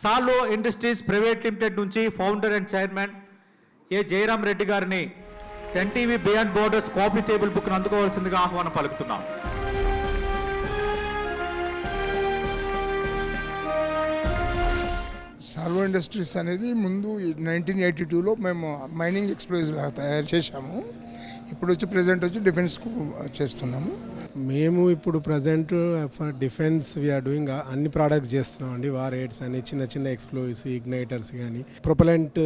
సాలో industries private limited నుంచి founder and chairman ఏ జయరాం రెడ్డి గారిని 10 TV beyond borders coffee table బుక్ను అందుకోవాల్సిందిగా ఆహ్వానం పలుకుతున్నాం. సాల్వో ఇండస్ట్రీస్ అనేది ముందు 1982లో మేము మైనింగ్ ఎక్స్ప్లోజివ్ తయారు చేశాము. ఇప్పుడు వచ్చి ప్రజెంట్ వచ్చి డిఫెన్స్కు చేస్తున్నాము. మేము ఇప్పుడు present for defence we're doing అన్ని ప్రోడక్ట్స్ చేస్తున్నాం అండి. వార్ హెడ్స్ అని, చిన్న చిన్న ఎక్స్ప్లోజివ్స్, ఇగ్నైటర్స్ కానీ, ప్రొపలెంట్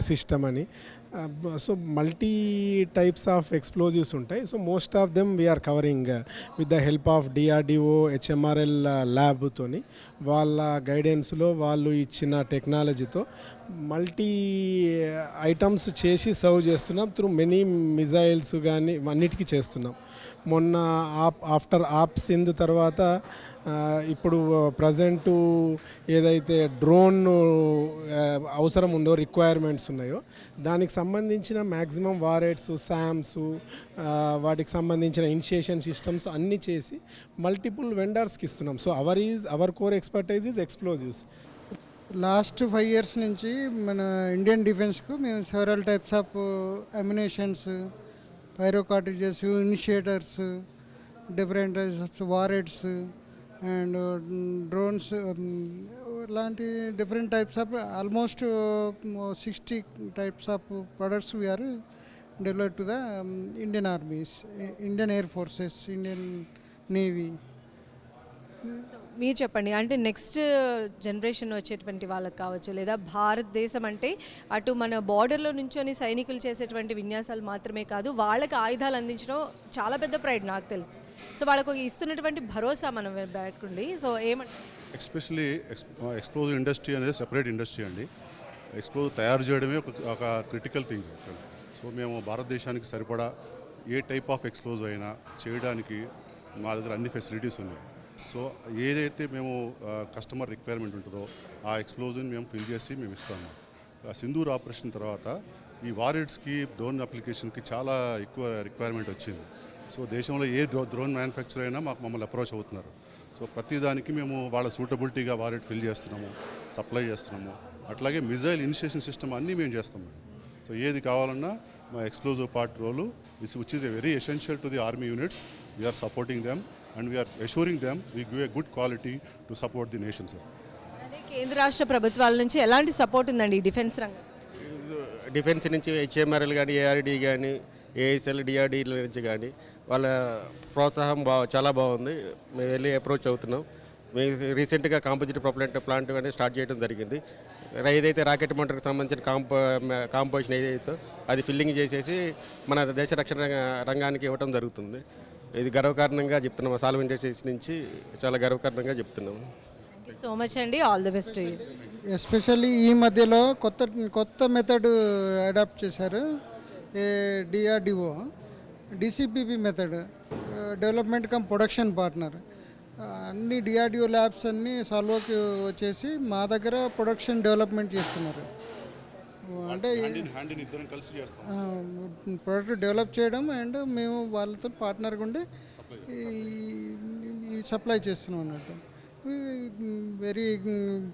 సిస్టమ్ అని. So multi types of explosives ఉంటాయి. So most of them we are covering with the help of DRDO HMRL ల్యాబ్తోని, వాళ్ళ గైడెన్స్లో వాళ్ళు ఇచ్చిన టెక్నాలజీతో మల్టీ ఐటమ్స్ చేసి సర్వ్ చేస్తున్నాం. త్రూ మెనీ మిజైల్స్ కానీ అన్నిటికీ చేస్తున్నాం. మొన్న ఆఫ్టర్ సింధ్ తర్వాత ఇప్పుడు ప్రజెంటు ఏదైతే డ్రోన్ అవసరం ఉందో, రిక్వైర్మెంట్స్ ఉన్నాయో, దానికి సంబంధించిన మ్యాక్సిమం వారెట్స్, శామ్స్, వాటికి సంబంధించిన ఇనిషియేషన్ సిస్టమ్స్ అన్నీ చేసి మల్టిపుల్ వెండర్స్కి ఇస్తున్నాం. So our core expertise is explosives. Last 5 years నుంచి మన ఇండియన్ డిఫెన్స్కు మేము several types of ammunitions, pyro cartridges, initiators, different types of warheads and drones, ఇలాంటి different types of almost 60 types of products we are develop to the Indian armies, Indian air forces, Indian navy. మీరు చెప్పండి, అంటే next generation వచ్చేటువంటి వాళ్ళకి కావచ్చు, లేదా భారతదేశం అంటే అటు మన బార్డర్లో నుంచొని సైనికులు చేసేటువంటి విన్యాసాలు మాత్రమే కాదు, వాళ్ళకి ఆయుధాలు అందించడం చాలా పెద్ద ప్రైడ్ నాకు తెలుసు. సో వాళ్ళకు ఇస్తున్నటువంటి భరోసా మనం బ్యాక్ ఉండి. సో ఏమంటారు? ఎస్పెషలీ ఎక్స్ప్లోజివ్ ఇండస్ట్రీ అనేది సెపరేట్ ఇండస్ట్రీ అండి. ఎక్స్ప్లోజివ్ తయారు చేయడమే ఒక క్రిటికల్ థింగ్. సో మేము భారతదేశానికి సరిపడా ఏ టైప్ ఆఫ్ ఎక్స్ప్లోజివ్ అయినా చేయడానికి మా దగ్గర అన్ని ఫెసిలిటీస్ ఉన్నాయి. సో ఏదైతే మేము కస్టమర్ రిక్వైర్మెంట్ ఉంటుందో ఆ ఎక్స్ప్లోజన్ మేము ఫిల్ చేసి మేము ఇస్తాము. సింధూర్ ఆపరేషన్ తర్వాత ఈ వారెడ్స్కి, డ్రోన్ అప్లికేషన్కి చాలా ఎక్కువ రిక్వైర్మెంట్ వచ్చింది. సో దేశంలో ఏ డ్రోన్ మ్యానుఫ్యాక్చర్ అయినా మమ్మల్ని అప్రోచ్ అవుతున్నారు. సో ప్రతిదానికి మేము వాళ్ళ సూటబిలిటీగా వారెడ్ ఫిల్ చేస్తున్నాము, సప్లై చేస్తున్నాము. అట్లాగే మిజైల్ ఇనిషియేషన్ సిస్టమ్ అన్నీ మేము చేస్తాము. సో ఏది కావాలన్నా మా explosive part role which is a very essential to the army units. We're supporting them and we are assuring them we give a good quality to support the nation, sir. కేంద్ర రాష్ట్ర ప్రభుత్వాల నుంచి ఎలాంటి support ఉందండి ఈ defence రంగం? Defence నుంచి HMRL కానీ, ARD కానీ, ASL, DRD నుంచి కానీ వాళ్ళ ప్రోత్సాహం చాలా బాగుంది. మేము వెళ్ళి అప్రోచ్ అవుతున్నాం. మేము రీసెంట్గా కాంపోజిట్ ప్రొపలెంట్ ప్లాంట్ కానీ స్టార్ట్ చేయడం జరిగింది. ఏదైతే రాకెట్ మోటార్కి సంబంధించిన కాంపోజిషన్ ఏదైతే అది ఫిల్లింగ్ చేసేసి మన దేశ రక్షణ రంగానికి ఇవ్వడం జరుగుతుంది. ఇది గర్వకారణంగా చెప్తున్నాము. సాల్వో ఇండస్ట్రీస్ నుంచి చాలా గర్వకారణంగా చెప్తున్నాము. థ్యాంక్ యూ సో మచ్ అండి. All the best. ఎస్పెషల్లీ ఈ మధ్యలో కొత్త మెథడ్ అడాప్ట్ చేశారు. DRDO DCPP method, development come production partner. అన్ని DRDO ల్యాబ్స్ అన్నీ సాల్వోకి వచ్చేసి మా దగ్గర ప్రొడక్షన్ డెవలప్మెంట్ చేస్తున్నారు. అంటే ప్రోడక్ట్ డెవలప్ చేయడం అండ్ మేము వాళ్ళతో పార్ట్నర్గా ఉండి ఈ సప్లై చేస్తున్నాం అన్నట్టు. Very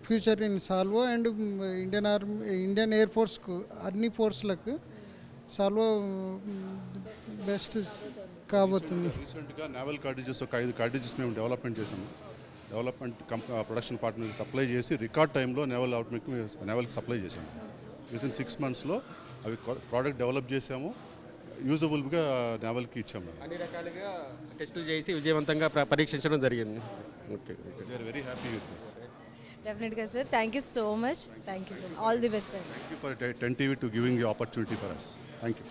future in salvo and Indian air ఫోర్స్కు, అన్ని ఫోర్స్లకు సాల్వో బెస్ట్ కాబోతుంది. రీసెంట్గా నేవల్ కార్టేజెస్ ఒక 5 కార్టేజెస్ మేము డెవలప్మెంట్ చేసాము. ప్రొడక్షన్ పార్ట్నర్ సప్లై చేసి రికార్డ్ టైంలో నేవల్కి సప్లై చేసాము. వితిన్ 6 monthsలో అవి ప్రోడక్ట్ డెవలప్ చేసాము, యూజబుల్గా నేవల్కి ఇచ్చాము. అన్ని రకాలుగా టెస్టులు చేసి విజయవంతంగా పరీక్షించడం జరిగింది. Okay, we are very happy with this. డెఫినెట్గా sir. Thank you so much. Thank you so much. All the best. Thank you for 10 TV to giving the opportunity for us. Thank you.